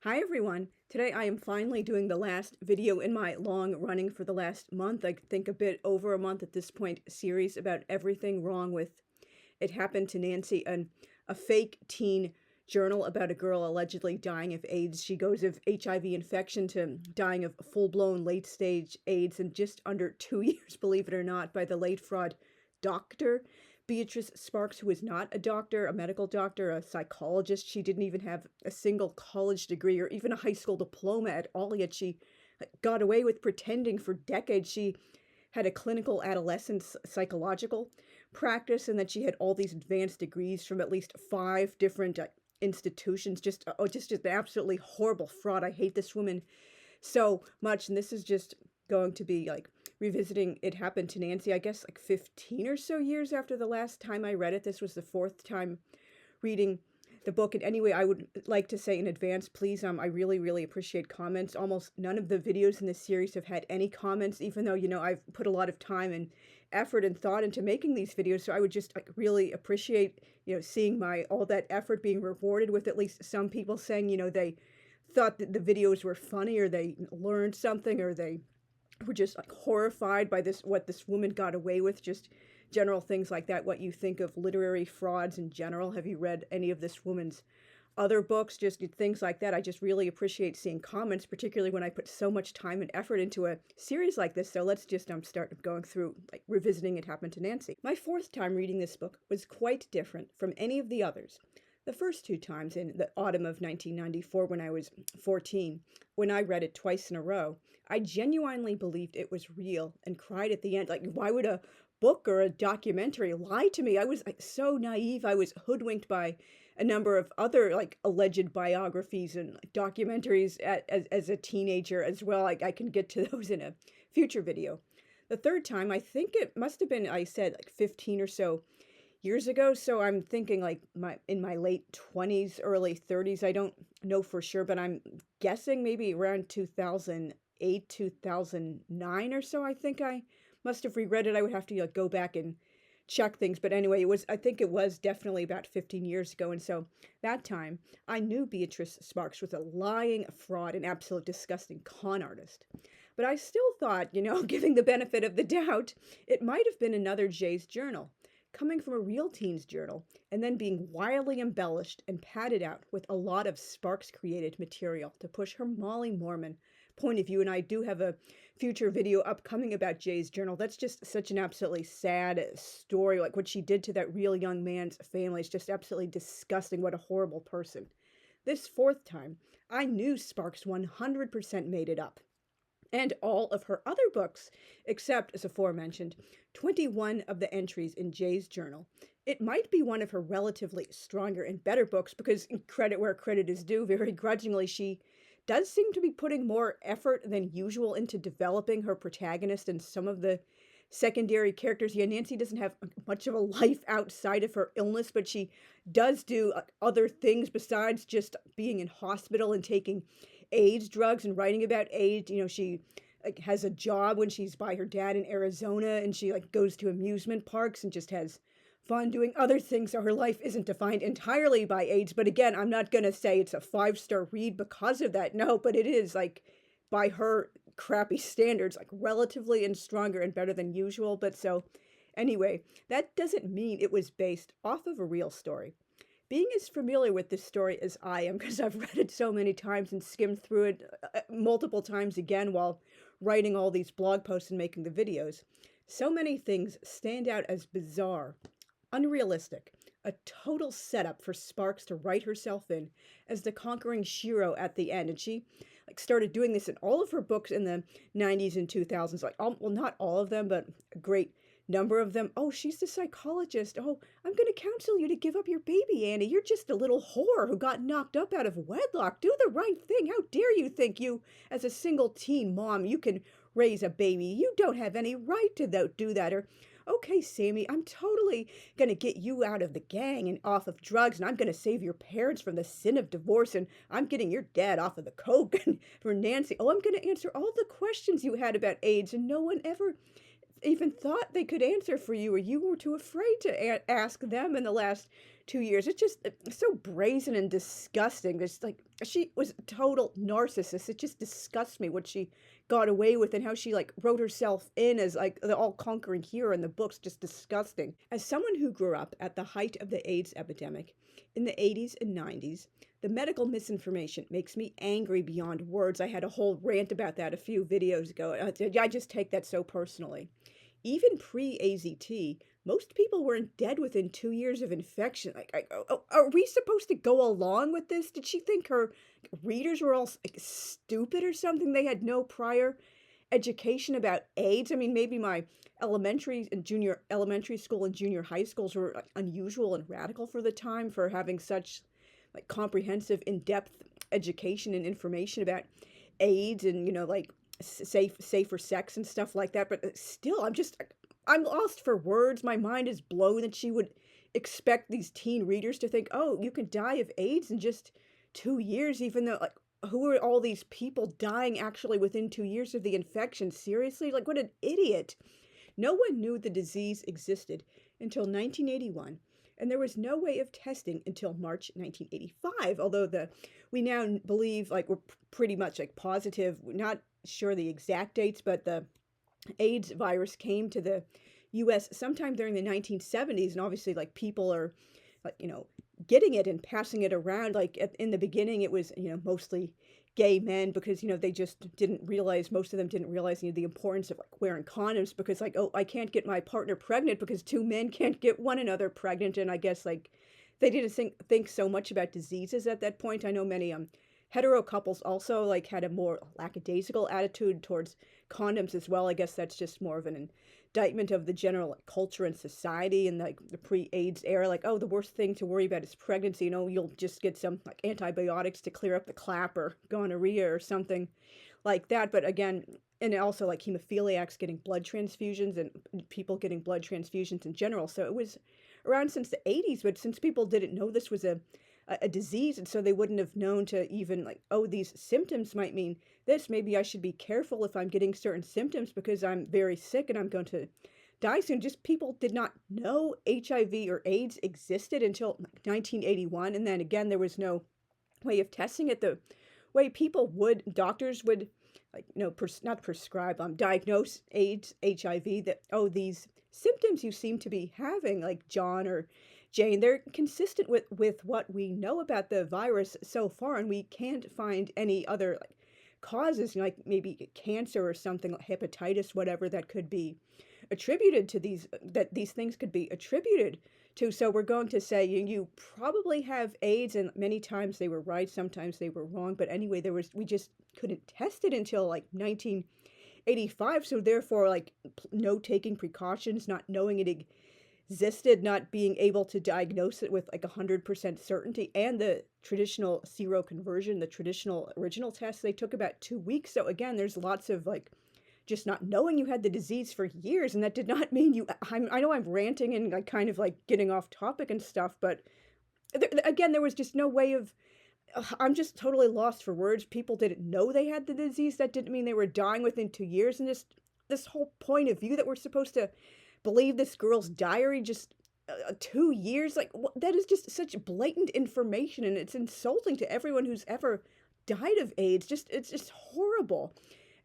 Hi everyone! Today I am finally doing the last video in my long running for the last month, I think a bit over a month at this point, series about everything wrong with It Happened to Nancy, and a fake teen journal about a girl allegedly dying of AIDS. She goes of HIV infection to dying of full-blown late-stage AIDS in just under 2 years, believe it or not, by the late fraud doctor Beatrice Sparks, who is not a doctor, a medical doctor, a psychologist. She didn't even have a single college degree or even a high school diploma at all, yet she got away with pretending for decades she had a clinical adolescent psychological practice and that she had all these advanced degrees from at least 5 different institutions. Just an absolutely horrible fraud. I hate this woman so much, and this is just going to be like revisiting It Happened to Nancy, I guess like 15 or so years after the last time I read it. This was the fourth time reading the book. And anyway, I would like to say in advance, please, I really appreciate comments. Almost none of the videos in this series have had any comments, even though, I've put a lot of time and effort and thought into making these videos. So I would just really appreciate, seeing all that effort being rewarded with at least some people saying, they thought that the videos were funny, or they learned something, or they were just horrified by what this woman got away with, just general things like that. What you think of literary frauds in general. Have you read any of this woman's other books? Just things like that. I just really appreciate seeing comments, particularly when I put so much time and effort into a series like this. So let's just start going through, revisiting It Happened to Nancy. My fourth time reading this book was quite different from any of the others. The first 2 times, in the autumn of 1994, when I was 14, when I read it twice in a row, I genuinely believed it was real and cried at the end. Why would a book or a documentary lie to me? I was so naive. I was hoodwinked by a number of other alleged biographies and documentaries as a teenager as well. I can get to those in a future video. The third time, I think it must have been, I said, 15 or so years ago. So I'm thinking in my late 20s, early 30s. I don't know for sure, but I'm guessing maybe around 2008, 2009 or so. I think I must have reread it. I would have to go back and check things. But anyway, I think it was definitely about 15 years ago. And so that time I knew Beatrice Sparks was a lying fraud, an absolute disgusting con artist. But I still thought, giving the benefit of the doubt, it might have been another Jay's journal, coming from a real teen's journal, and then being wildly embellished and padded out with a lot of Sparks-created material to push her Molly Mormon point of view. And I do have a future video upcoming about Jay's journal. That's just such an absolutely sad story. What she did to that real young man's family is just absolutely disgusting. What a horrible person. This fourth time, I knew Sparks 100% made it up. And all of her other books, except, as aforementioned, 21 of the entries in Jay's journal. It might be one of her relatively stronger and better books, because credit where credit is due, very grudgingly, she does seem to be putting more effort than usual into developing her protagonist and some of the secondary characters. Yeah, Nancy doesn't have much of a life outside of her illness, but she does do other things besides just being in hospital and taking AIDS drugs and writing about AIDS. She has a job when she's by her dad in Arizona, and she goes to amusement parks and just has fun doing other things. So her life isn't defined entirely by AIDS. But again, I'm not going to say it's a 5-star read because of that. No, but it is by her crappy standards, relatively and stronger and better than usual. But so anyway, that doesn't mean it was based off of a real story. Being as familiar with this story as I am, because I've read it so many times and skimmed through it multiple times again while writing all these blog posts and making the videos, so many things stand out as bizarre, unrealistic, a total setup for Sparks to write herself in as the conquering hero at the end. And she started doing this in all of her books in the 90s and 2000s. Well, not all of them, but a great number of them. Oh, she's the psychologist. Oh, I'm going to counsel you to give up your baby, Annie. You're just a little whore who got knocked up out of wedlock. Do the right thing. How dare you think you, as a single teen mom, you can raise a baby? You don't have any right to do that. Or, okay, Sammy, I'm totally going to get you out of the gang and off of drugs, and I'm going to save your parents from the sin of divorce, and I'm getting your dad off of the coke. And for Nancy, oh, I'm going to answer all the questions you had about AIDS, and no one ever even thought they could answer for you, or you were too afraid to ask them in the last 2 years. It's just so brazen and disgusting. It's like she was a total narcissist. It just disgusts me what she got away with and how she like wrote herself in as like the all-conquering hero in the books. Just disgusting. As someone who grew up at the height of the AIDS epidemic in the 80s and 90s, the medical misinformation makes me angry beyond words. I had a whole rant about that a few videos ago. I just take that so personally. Even pre-AZT, most people weren't dead within 2 years of infection. Are we supposed to go along with this? Did she think her readers were all like, stupid or something? They had no prior education about AIDS. I mean, maybe my elementary school and junior high schools were like, unusual and radical for the time for having such like comprehensive, in-depth education and information about AIDS and, you know, like safer sex and stuff like that. But still, I'm lost for words. My mind is blown that she would expect these teen readers to think, oh, you can die of AIDS in just 2 years, even though, like, who are all these people dying actually within 2 years of the infection? Seriously? Like, what an idiot. No one knew the disease existed until 1981, and there was no way of testing until March 1985, although we now believe, like, we're pretty much, like, positive, we're not sure the exact dates, but the AIDS virus came to the U.S. sometime during the 1970s, and obviously, like, people are, like, you know, getting it and passing it around. Like, in the beginning, it was, you know, mostly gay men because, you know, they just didn't realize, most of them didn't realize, you know, the importance of like wearing condoms because like, oh, I can't get my partner pregnant because two men can't get one another pregnant. And I guess like they didn't think so much about diseases at that point. I know many hetero couples also like had a more lackadaisical attitude towards condoms as well. I guess that's just more of an indictment of the general like, culture and society and like the pre-AIDS era. Like, oh, the worst thing to worry about is pregnancy. You know, you'll just get some like antibiotics to clear up the clap or gonorrhea or something like that. But again, and also like hemophiliacs getting blood transfusions and people getting blood transfusions in general. So it was around since the 80s, but since people didn't know this was a disease, and so they wouldn't have known to even like, oh, these symptoms might mean this. Maybe I should be careful if I'm getting certain symptoms because I'm very sick and I'm going to die soon. Just people did not know HIV or AIDS existed until 1981. And then again, there was no way of testing it the way doctors would, like, you know, not prescribe, diagnose AIDS, HIV, that, oh, these symptoms you seem to be having, like John or Jane, they're consistent with what we know about the virus so far, and we can't find any other like causes, like maybe cancer or something, like hepatitis, whatever, that could be attributed to that these things could be attributed to. So we're going to say you probably have AIDS, and many times they were right, sometimes they were wrong. But anyway, we just couldn't test it until like 1985. So therefore, like no taking precautions, not knowing it existed, not being able to diagnose it with like 100% certainty, and the traditional seroconversion, the traditional original test, they took about 2 weeks. So again, there's lots of like just not knowing you had the disease for years, and that did not mean I know I'm ranting and like kind of like getting off topic and stuff, but again, there was just no way of, I'm just totally lost for words. People didn't know they had the disease. That didn't mean they were dying within 2 years, and this whole point of view that we're supposed to believe this girl's diary just 2 years, like that is just such blatant information, and it's insulting to everyone who's ever died of AIDS. It's just horrible.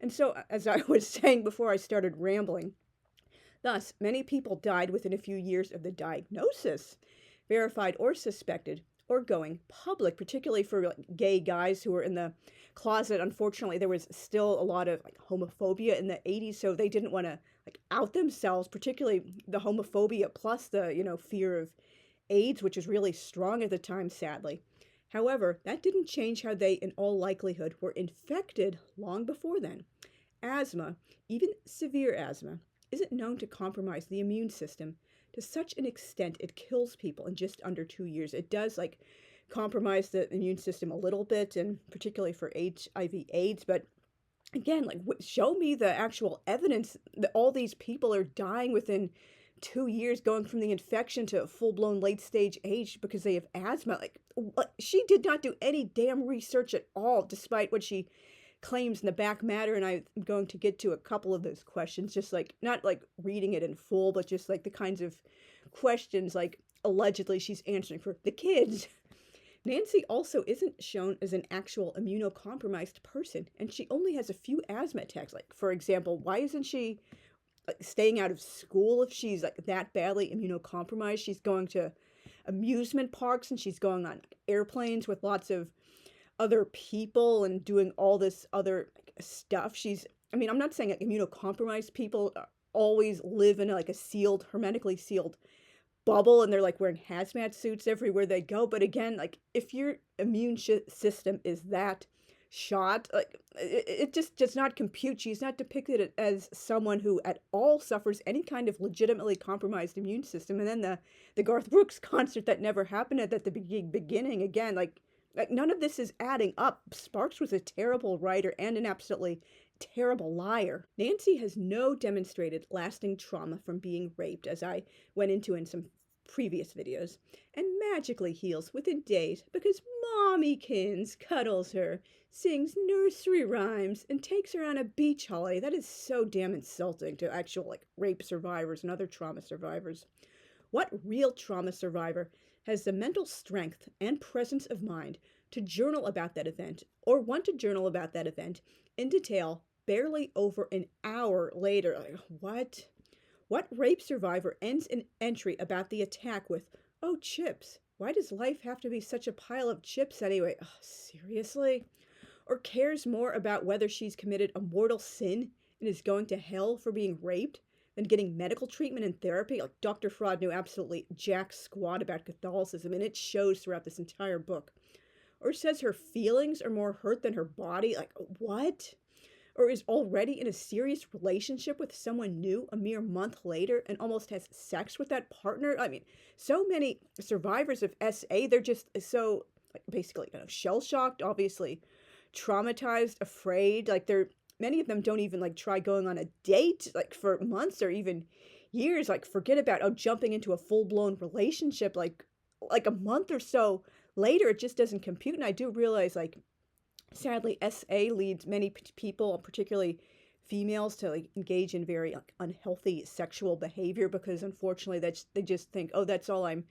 And so, as I was saying before I started rambling, thus many people died within a few years of the diagnosis, verified or suspected, or going public, particularly for like gay guys who were in the closet. Unfortunately, there was still a lot of like homophobia in the 80s, so they didn't want to like out themselves, particularly the homophobia plus the, you know, fear of AIDS, which was really strong at the time, sadly. However, that didn't change how they, in all likelihood, were infected long before then. Asthma, even severe asthma, isn't known to compromise the immune system to such an extent it kills people in just under 2 years. It does like compromise the immune system a little bit, and particularly for HIV/AIDS, but again, like show me the actual evidence that all these people are dying within 2 years, going from the infection to full-blown late-stage age because they have asthma. Like, she did not do any damn research at all, despite what she claims in the back matter, and I'm going to get to a couple of those questions, just like not like reading it in full, but just like the kinds of questions like allegedly she's answering for the kids. Nancy also isn't shown as an actual immunocompromised person, and she only has a few asthma attacks. Like, for example, why isn't she like staying out of school if she's like that badly immunocompromised? She's going to amusement parks and she's going on airplanes with lots of other people and doing all this other stuff. I mean, I'm not saying like immunocompromised people always live in like a sealed, hermetically sealed bubble and they're like wearing hazmat suits everywhere they go. But again, like if your immune system is that shot, like it just does not compute. She's not depicted as someone who at all suffers any kind of legitimately compromised immune system. And then the Garth Brooks concert that never happened at the beginning, again, like none of this is adding up. Sparks was a terrible writer and an absolutely terrible liar. Nancy has no demonstrated lasting trauma from being raped, as I went into in some previous videos, and magically heals within days because Mommykins cuddles her, sings nursery rhymes, and takes her on a beach holiday. That is so damn insulting to actual like rape survivors and other trauma survivors. What real trauma survivor has the mental strength and presence of mind to journal about that event, or want to journal about that event in detail barely over an hour later? Like, what? What rape survivor ends an entry about the attack with, "Oh, chips. Why does life have to be such a pile of chips anyway?" Oh, seriously? Or cares more about whether she's committed a mortal sin and is going to hell for being raped than getting medical treatment and therapy? Like, Dr. Fraud knew absolutely jack squat about Catholicism, and it shows throughout this entire book. Or says her feelings are more hurt than her body. Like, what? Or is already in a serious relationship with someone new a mere month later and almost has sex with that partner. I mean, so many survivors of SA, they're just so like basically, shell-shocked, obviously traumatized, afraid. Like many of them don't even like try going on a date like for months or even years. Like forget about jumping into a full-blown relationship like a month or so later. It just doesn't compute. And I do realize like sadly, SA leads many people, particularly females, to like engage in very like unhealthy sexual behavior because unfortunately they just think, oh, that's all I'm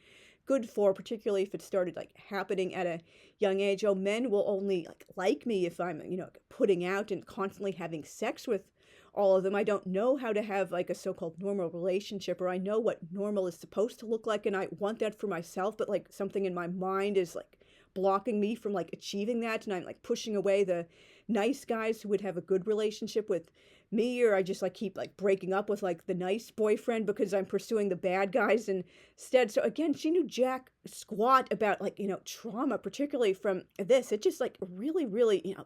good for, particularly if it started like happening at a young age. Oh, men will only like me if I'm, putting out and constantly having sex with all of them. I don't know how to have like a so-called normal relationship, or I know what normal is supposed to look like and I want that for myself, but like something in my mind is like blocking me from like achieving that, and I'm like pushing away the nice guys who would have a good relationship with me, or I just like keep like breaking up with like the nice boyfriend because I'm pursuing the bad guys instead. So again, she knew jack squat about like trauma, particularly from this. It just like really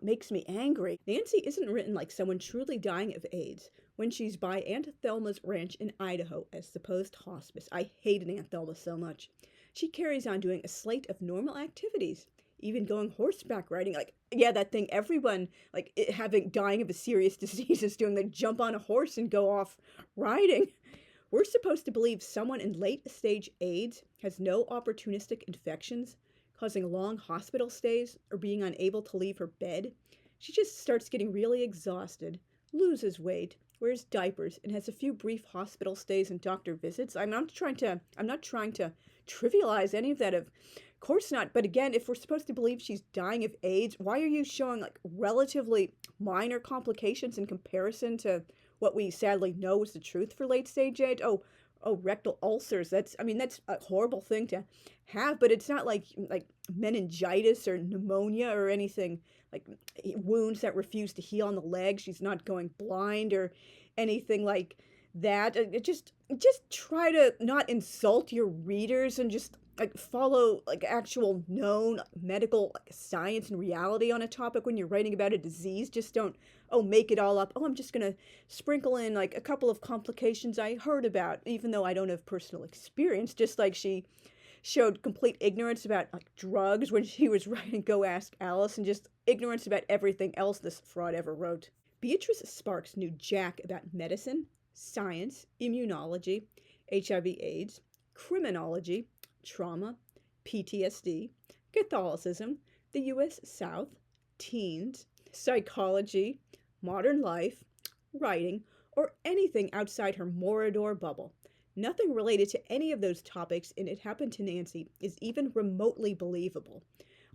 makes me angry. Nancy isn't written like someone truly dying of AIDS when she's by Aunt Thelma's ranch in Idaho as supposed hospice. I hated Aunt Thelma so much. She carries on doing a slate of normal activities, even going horseback riding. Like, yeah, that thing everyone, like, dying of a serious disease is doing. They jump on a horse and go off riding. We're supposed to believe someone in late-stage AIDS has no opportunistic infections, causing long hospital stays, or being unable to leave her bed. She just starts getting really exhausted, loses weight, wears diapers, and has a few brief hospital stays and doctor visits. I'm not trying to trivialize any of that, of course not. But again, if we're supposed to believe she's dying of AIDS, why are you showing like relatively minor complications in comparison to what we sadly know is the truth for late stage AIDS? Oh, rectal ulcers. That's a horrible thing to have, but it's not like meningitis or pneumonia or anything, like wounds that refuse to heal on the legs. She's not going blind or anything like that. Just try to not insult your readers and just like follow like actual known medical science and reality on a topic when you're writing about a disease. Just don't make it all up. I'm just gonna sprinkle in like a couple of complications I heard about, even though I don't have personal experience. Just like she showed complete ignorance about like drugs when she was writing Go Ask Alice, and just ignorance about everything else this fraud ever wrote. Beatrice Sparks knew jack about medicine, science, immunology, HIV/AIDS, criminology, trauma, PTSD, Catholicism, the U.S. South, teens, psychology, modern life, writing, or anything outside her Morador bubble. Nothing related to any of those topics in It Happened to Nancy is even remotely believable.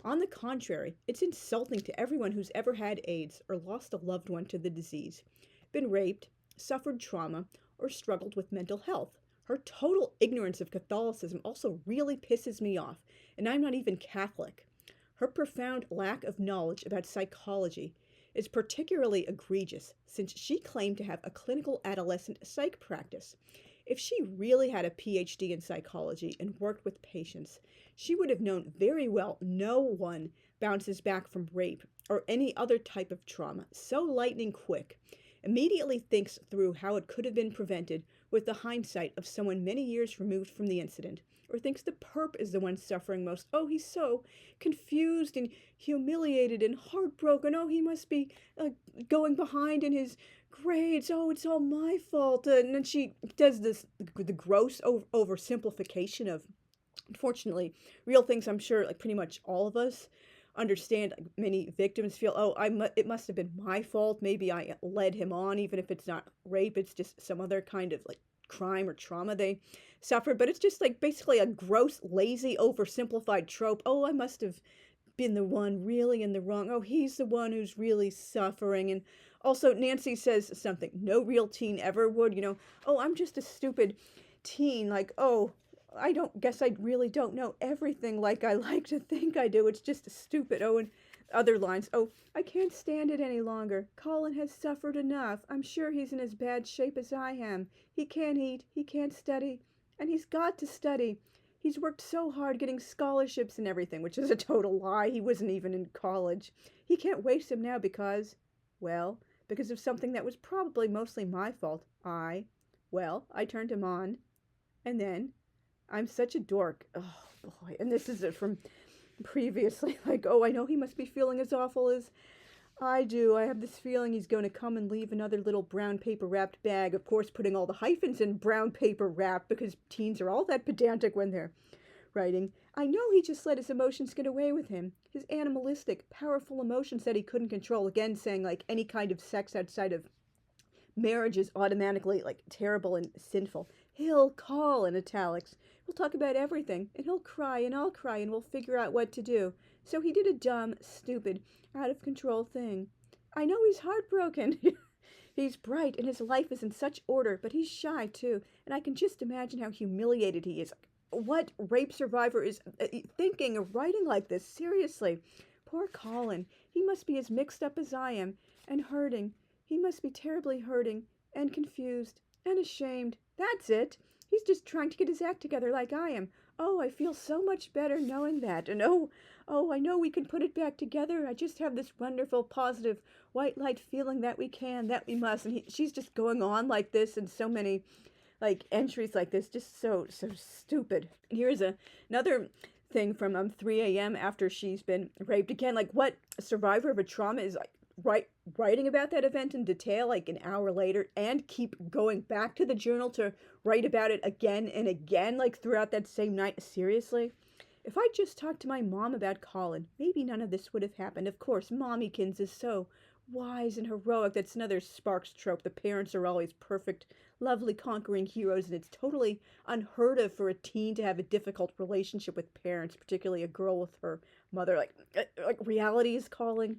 On the contrary, it's insulting to everyone who's ever had AIDS or lost a loved one to the disease, been raped, suffered trauma, or struggled with mental health. Her total ignorance of Catholicism also really pisses me off, and I'm not even Catholic. Her profound lack of knowledge about psychology is particularly egregious since she claimed to have a clinical adolescent psych practice. If she really had a PhD in psychology and worked with patients, she would have known very well no one bounces back from rape or any other type of trauma so lightning quick, immediately thinks through how it could have been prevented with the hindsight of someone many years removed from the incident, or thinks the perp is the one suffering most. Oh, he's so confused and humiliated and heartbroken. Oh, he must be going behind in his grades. Oh, it's all my fault. And then she does the gross oversimplification of, unfortunately, real things. I'm sure, like pretty much all of us understand. Like many victims feel, oh, it must have been my fault. Maybe I led him on, even if it's not rape. It's just some other kind of like crime or trauma they suffered. But it's just like basically a gross, lazy, oversimplified trope. Oh, I must have been the one really in the wrong. Oh, he's the one who's really suffering. And also Nancy says something no real teen ever would, oh, I'm just a stupid teen. Like, oh, I really don't know everything like I like to think I do. It's just stupid. Oh, and other lines. Oh, I can't stand it any longer. Colin has suffered enough. I'm sure he's in as bad shape as I am. He can't eat. He can't study. And he's got to study. He's worked so hard getting scholarships and everything, which is a total lie. He wasn't even in college. He can't waste them now because of something that was probably mostly my fault. I turned him on. And then I'm such a dork. Oh, boy. And this is it from previously. Like, oh, I know he must be feeling as awful as I do. I have this feeling he's going to come and leave another little brown paper wrapped bag. Of course, putting all the hyphens in brown paper wrap because teens are all that pedantic when they're writing. I know he just let his emotions get away with him. His animalistic, powerful emotions that he couldn't control. Again, saying like any kind of sex outside of marriage is automatically like terrible and sinful. He'll call in italics. We'll talk about everything, and he'll cry, and I'll cry, and we'll figure out what to do. So he did a dumb, stupid, out-of-control thing. I know he's heartbroken. He's bright, and his life is in such order, but he's shy, too, and I can just imagine how humiliated he is. What rape survivor is thinking of writing like this? Seriously. Poor Colin. He must be as mixed up as I am, and hurting. He must be terribly hurting, and confused, and ashamed. That's it. He's just trying to get his act together like I am. Oh, I feel so much better knowing that. And oh, I know we can put it back together. I just have this wonderful, positive, white light feeling that we can, that we must. And she's just going on like this, and so many like entries like this, just so stupid. Here's another thing from 3 a.m. after she's been raped again. Like, what a survivor of a trauma is like writing about that event in detail like an hour later and keep going back to the journal to write about it again and again like throughout that same night. Seriously? If I just talked to my mom about Colin, maybe none of this would have happened. Of course, Mommykins is so wise and heroic. That's another Sparks trope. The parents are always perfect, lovely, conquering heroes, and it's totally unheard of for a teen to have a difficult relationship with parents, particularly a girl with her mother. Like reality is calling.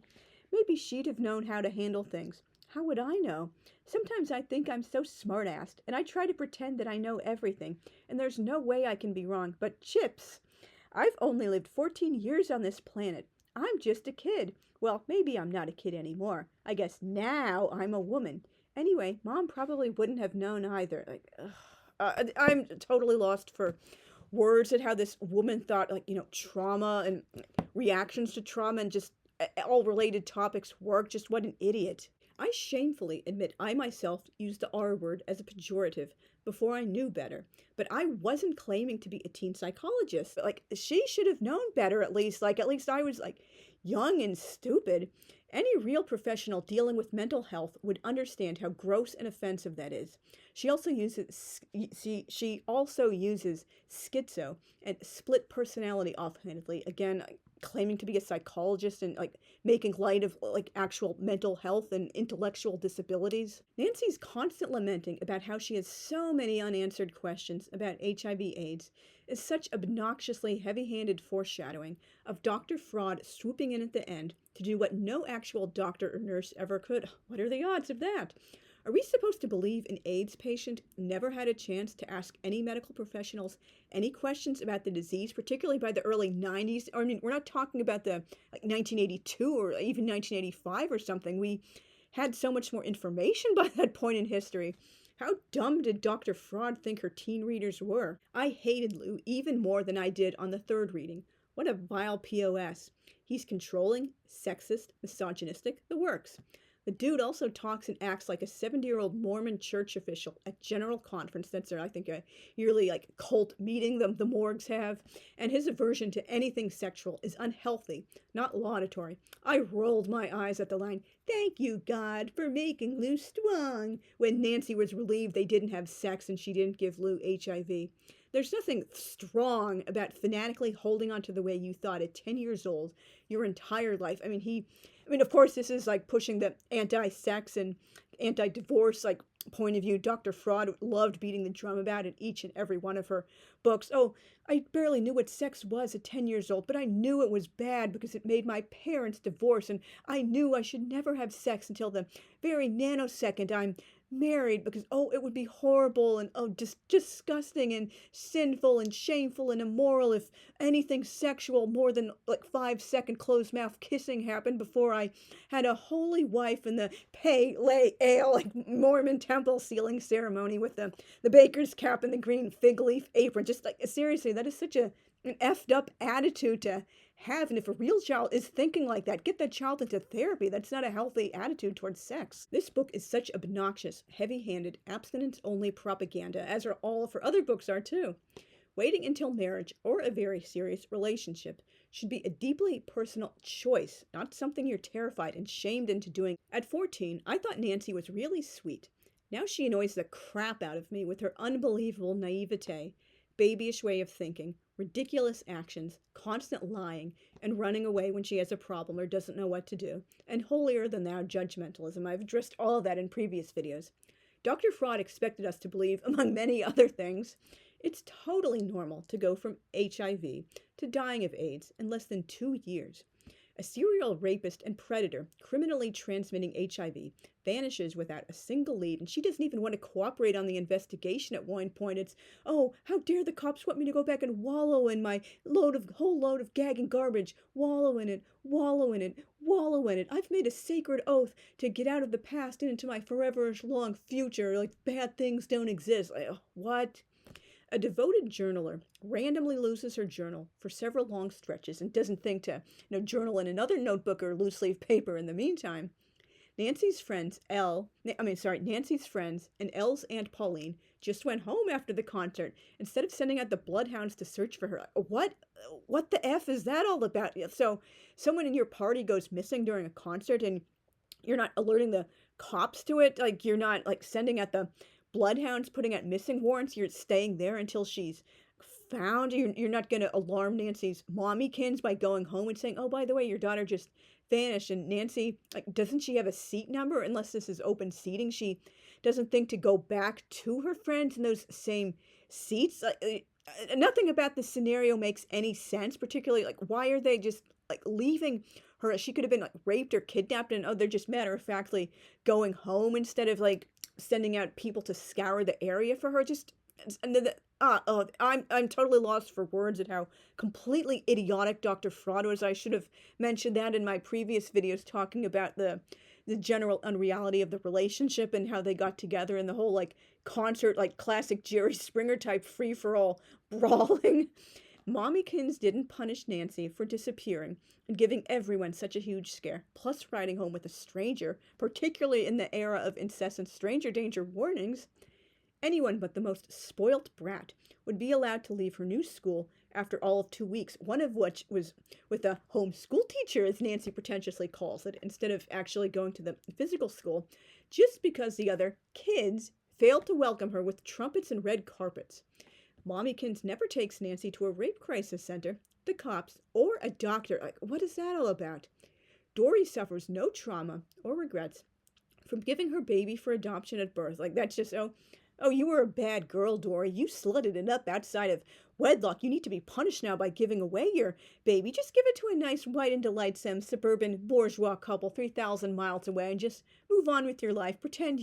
Maybe she'd have known how to handle things. How would I know? Sometimes I think I'm so smart-assed, and I try to pretend that I know everything, and there's no way I can be wrong. But Chips, I've only lived 14 years on this planet. I'm just a kid. Well, maybe I'm not a kid anymore. I guess now I'm a woman. Anyway, Mom probably wouldn't have known either. I'm totally lost for words at how this woman thought, trauma and reactions to trauma and just all related topics work. Just what an idiot. I shamefully admit I myself used the R word as a pejorative before I knew better, but I wasn't claiming to be a teen psychologist. She should have known better at least. At least I was young and stupid. Any real professional dealing with mental health would understand how gross and offensive that is. She also uses schizo and split personality offhandedly. Again, claiming to be a psychologist and like making light of like actual mental health and intellectual disabilities. Nancy's constant lamenting about how she has so many unanswered questions about HIV/AIDS is such obnoxiously heavy-handed foreshadowing of Dr. Fraud swooping in at the end to do what no actual doctor or nurse ever could. What are the odds of that? Are we supposed to believe an AIDS patient never had a chance to ask any medical professionals any questions about the disease, particularly by the early 90s? I mean, we're not talking about the 1982 or even 1985 or something. We had so much more information by that point in history. How dumb did Dr. Fraud think her teen readers were? I hated Lou even more than I did on the third reading. What a vile POS. He's controlling, sexist, misogynistic, the works. The dude also talks and acts like a 70-year-old Mormon church official at General Conference. That's I think, a yearly cult meeting the morgues have. And his aversion to anything sexual is unhealthy, not laudatory. I rolled my eyes at the line, "Thank you, God, for making Lou strong," when Nancy was relieved they didn't have sex and she didn't give Lou HIV. There's nothing strong about fanatically holding on to the way you thought at 10 years old your entire life. I mean, of course, this is pushing the anti-sex and anti-divorce point of view. Dr. Fraud loved beating the drum about it each and every one of her books. Oh, I barely knew what sex was at 10 years old, but I knew it was bad because it made my parents divorce, and I knew I should never have sex until the very nanosecond I'm married because, it would be horrible and, just disgusting and sinful and shameful and immoral if anything sexual more than 5-second closed mouth kissing happened before I had a holy wife in the pale ale Mormon temple sealing ceremony with the baker's cap and the green fig leaf apron. Just seriously, that is such an effed up attitude to have. And if a real child is thinking like that, get that child into therapy. That's not a healthy attitude towards sex. This book is such obnoxious, heavy-handed, abstinence-only propaganda, as are all of her other books are too. Waiting until marriage or a very serious relationship should be a deeply personal choice, not something you're terrified and shamed into doing. At 14, I thought Nancy was really sweet. Now she annoys the crap out of me with her unbelievable naivete, babyish way of thinking, ridiculous actions, constant lying, and running away when she has a problem or doesn't know what to do, and holier-than-thou judgmentalism. I've addressed all of that in previous videos. Dr. Fraud expected us to believe, among many other things, it's totally normal to go from HIV to dying of AIDS in less than 2 years. A serial rapist and predator criminally transmitting HIV vanishes without a single lead, and she doesn't even want to cooperate on the investigation at one point. It's, how dare the cops want me to go back and wallow in my whole load of gagging garbage, wallow in it, wallow in it, wallow in it. I've made a sacred oath to get out of the past and into my forever long future, bad things don't exist. What? A devoted journaler randomly loses her journal for several long stretches and doesn't think to, journal in another notebook or loose leaf paper in the meantime. Nancy's friends and Elle's Aunt Pauline just went home after the concert instead of sending out the bloodhounds to search for her. What the F is that all about? So someone in your party goes missing during a concert and you're not alerting the cops to it? You're not sending out the bloodhounds, putting out missing warrants? You're staying there until she's found? You're not going to alarm Nancy's mommykins by going home and saying, "Oh, by the way, your daughter just vanished." And Nancy, doesn't she have a seat number? Unless this is open seating, she doesn't think to go back to her friends in those same seats. Nothing about this scenario makes any sense, particularly why are they just leaving her? She could have been raped or kidnapped, and they're just matter-of-factly going home instead of sending out people to scour the area for her. I'm totally lost for words at how completely idiotic Dr. Fraud was. I should have mentioned that in my previous videos talking about the general unreality of the relationship and how they got together and the whole concert, classic Jerry Springer type free-for-all brawling. Mommykins didn't punish Nancy for disappearing and giving everyone such a huge scare, plus riding home with a stranger, particularly in the era of incessant stranger danger warnings. Anyone but the most spoilt brat would be allowed to leave her new school after all of 2 weeks, one of which was with a homeschool teacher, as Nancy pretentiously calls it, instead of actually going to the physical school, just because the other kids failed to welcome her with trumpets and red carpets. Mommykins never takes Nancy to a rape crisis center, the cops, or a doctor. Like, what is that all about? Dory suffers no trauma or regrets from giving her baby for adoption at birth. Like, that's just, oh, you were a bad girl, Dory. You slutted it up outside of wedlock. You need to be punished now by giving away your baby. Just give it to a nice, white and delightsome suburban bourgeois couple 3,000 miles away and just move on with your life. Pretend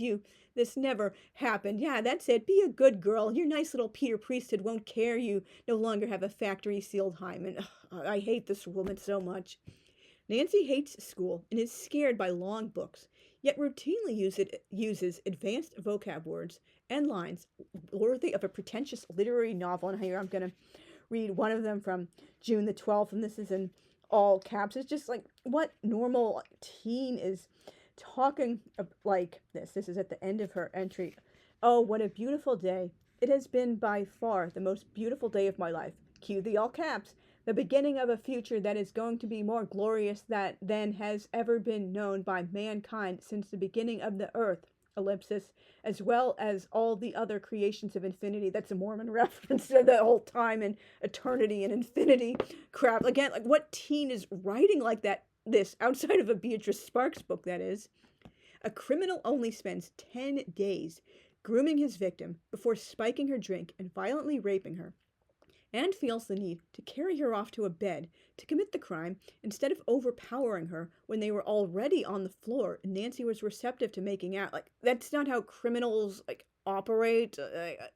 this never happened. Yeah, that's it. Be a good girl. Your nice little Peter Priesthood won't care you no longer have a factory-sealed hymen. Ugh, I hate this woman so much. Nancy hates school and is scared by long books, yet routinely uses advanced vocab words and lines worthy of a pretentious literary novel. And here I'm going to read one of them from June the 12th, and this is in all caps. It's just like, what normal teen is talking like this? This is at the end of her entry. Oh, what a beautiful day. It has been by far the most beautiful day of my life. Cue the all caps. The beginning of a future that is going to be more glorious than has ever been known by mankind since the beginning of the earth, ellipsis, as well as all the other creations of infinity. That's a Mormon reference to the whole time and eternity and infinity crap. Again, like, what teen is writing like that? This, outside of a Beatrice Sparks book, that is. A criminal only spends 10 days grooming his victim before spiking her drink and violently raping her, and feels the need to carry her off to a bed to commit the crime instead of overpowering her when they were already on the floor and Nancy was receptive to making out. Like, that's not how criminals, like, operate.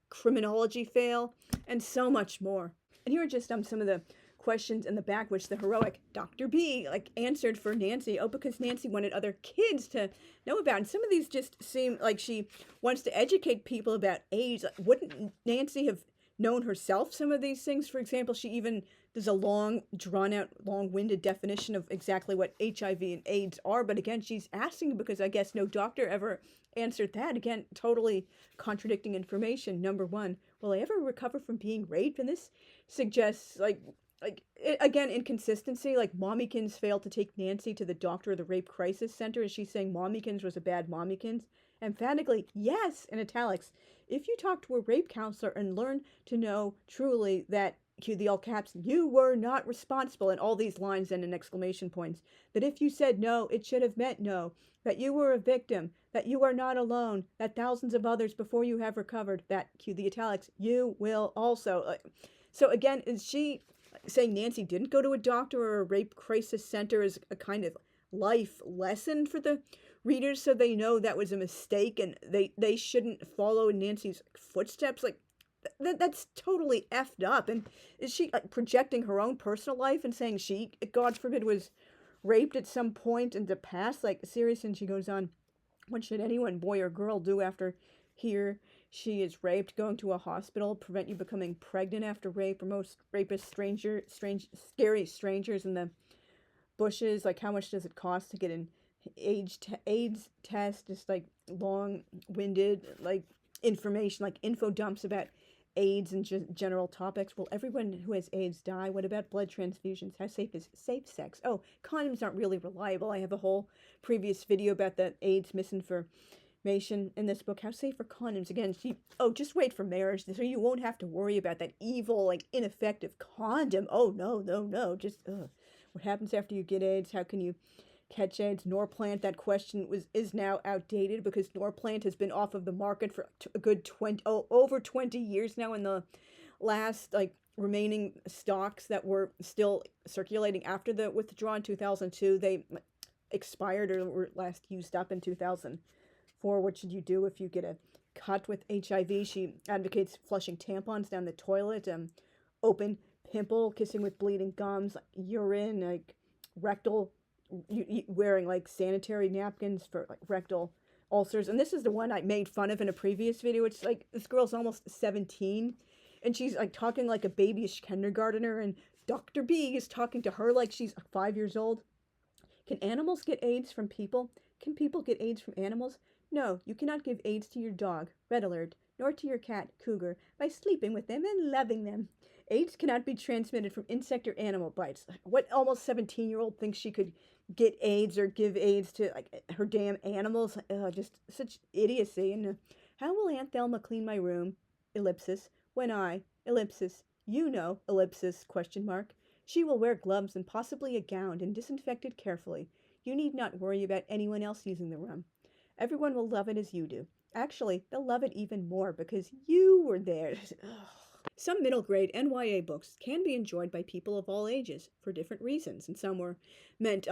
Criminology fail, and so much more. And here are just some of the questions in the back which the heroic Dr. B, like, answered for Nancy. Oh, because Nancy wanted other kids to know about. And some of these just seem like she wants to educate people about AIDS. Like, wouldn't Nancy have known herself some of these things? For example, she even does a long, drawn-out, long-winded definition of exactly what HIV and AIDS are. But again, she's asking because I guess no doctor ever answered that. Again, totally contradicting information. Number one, will I ever recover from being raped? And this suggests, again, inconsistency. Like, Mommykins failed to take Nancy to the doctor of the Rape Crisis Center. Is she saying Mommykins was a bad Mommykins? Emphatically, yes, in italics. If you talk to a rape counselor and learn to know truly that, cue the all caps, you were not responsible, and all these lines end in exclamation points, that if you said no, it should have meant no, that you were a victim, that you are not alone, that thousands of others before you have recovered, that, cue the italics, you will also. So again, is she saying Nancy didn't go to a doctor or a rape crisis center as a kind of life lesson for the readers so they know that was a mistake and they shouldn't follow in Nancy's footsteps? Like, that's totally effed up. And is she, like, projecting her own personal life and saying she, God forbid, was raped at some point in the past? Like, seriously. And she goes on, what should anyone, boy or girl, do after she is raped? Going to a hospital prevent you becoming pregnant after rape? Or most rapists scary strangers in the bushes? Like, how much does it cost to get an AIDS test? Just like long-winded, like, information, like info dumps about AIDS and general topics. Will everyone who has AIDS die? What about blood transfusions? How safe is safe sex? Oh, condoms aren't really reliable. I have a whole previous video about the AIDS misinformation in this book. How safe are condoms? Again, just wait for marriage so you won't have to worry about that evil, like, ineffective condom. Oh, no. Just, what happens after you get AIDS? How can you catch AIDS? Norplant, that question is now outdated because Norplant has been off of the market for a good over 20 years now. In the last, like, remaining stocks that were still circulating after the withdrawal in 2002, they expired or were last used up in 2004. What should you do if you get a cut with HIV? She advocates flushing tampons down the toilet, open pimple, kissing with bleeding gums, like urine, like rectal, wearing, like, sanitary napkins for, like, rectal ulcers. And this is the one I made fun of in a previous video. It's like, this girl's almost 17 and she's, like, talking like a babyish kindergartner, and Dr. B is talking to her like she's 5 years old. Can animals get AIDS from people? Can people get AIDS from animals? No, you cannot give AIDS to your dog, Red Alert, nor to your cat, Cougar, by sleeping with them and loving them. AIDS cannot be transmitted from insect or animal bites. What almost 17-year-old thinks she could get AIDS or give AIDS to, like, her damn animals? Just such idiocy. And how will Aunt Thelma clean my room? Ellipsis. When I, ellipsis, you know, ellipsis, question mark. She will wear gloves and possibly a gown and disinfect it carefully. You need not worry about anyone else using the room. Everyone will love it as you do. Actually, they'll love it even more because you were there. Some middle grade and YA books can be enjoyed by people of all ages for different reasons, and some were meant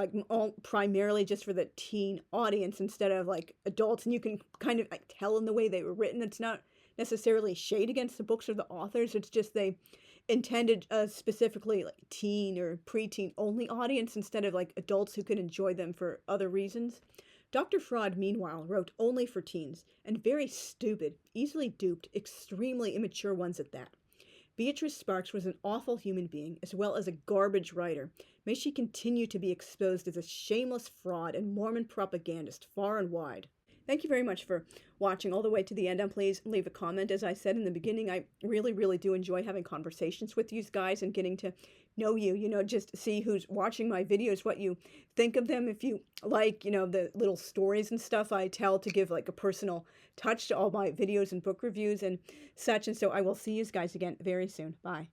primarily just for the teen audience instead of like adults, and you can kind of like tell in the way they were written. It's not necessarily shade against the books or the authors, it's just they intended specifically like teen or preteen only audience instead of like adults who could enjoy them for other reasons. Dr. Fraud, meanwhile, wrote only for teens, and very stupid, easily duped, extremely immature ones at that. Beatrice Sparks was an awful human being, as well as a garbage writer. May she continue to be exposed as a shameless fraud and Mormon propagandist far and wide. Thank you very much for watching all the way to the end, and please leave a comment. As I said in the beginning, I really, really do enjoy having conversations with you guys and getting to know you, just see who's watching my videos, what you think of them. If you like, the little stories and stuff I tell to give like a personal touch to all my videos and book reviews and such. And so I will see you guys again very soon. Bye.